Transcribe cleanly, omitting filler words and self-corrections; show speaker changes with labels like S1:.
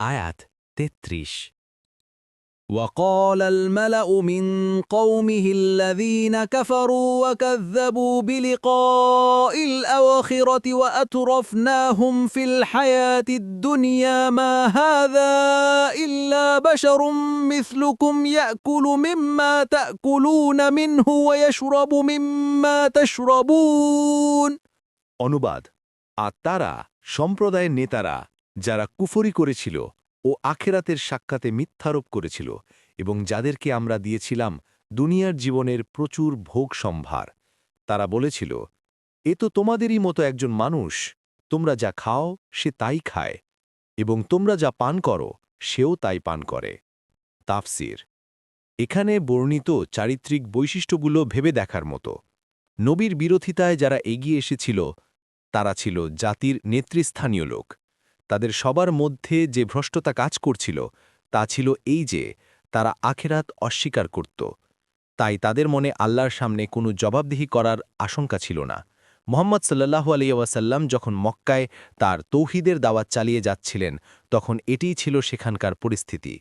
S1: আয়াত ৩৩।
S2: وقال الملأ من قومه الذين كفروا وكذبوا بلقاء الآخرة وأترفناهم في الحياة الدنيا ما هذا إلا بشر مثلكم يأكل مما تأكلون منه ويشرب مما تشربون।
S1: অনুবাদ: আর তারা, সম্প্রদায়ের নেতারা, যারা কুফরি করেছিল ও আখেরাতের সাক্ষাতে মিথ্যারোপ করেছিল এবং যাদেরকে আমরা দিয়েছিলাম দুনিয়ার জীবনের প্রচুর ভোগ সম্ভার, তারা বলেছিল, এ তো তোমাদেরই মতো একজন মানুষ, তোমরা যা খাও সে তাই খায়, এবং তোমরা যা পান করো সেও তাই পান করে। তাফসির: এখানে বর্ণিত চারিত্রিক বৈশিষ্ট্যগুলো ভেবে দেখার মতো। নবীর বিরোধিতায় যারা এগিয়ে এসেছিল তারা ছিল জাতির নেতৃস্থানীয় লোক। তাদের সবার মধ্যে যে ভ্রষ্টতা কাজ করছিল তা ছিল এই যে তারা আখেরাত অস্বীকার করত। তাই তাদের মনে আল্লাহর সামনে কোনো জবাবদিহি করার আশঙ্কা ছিল না। মুহাম্মদ সাল্লাল্লাহু আলাইহি ওয়াসাল্লাম যখন মক্কায় তার তৌহিদের দাওয়াত চালিয়ে যাচ্ছিলেন তখন এটিই ছিল সেখানকার পরিস্থিতি।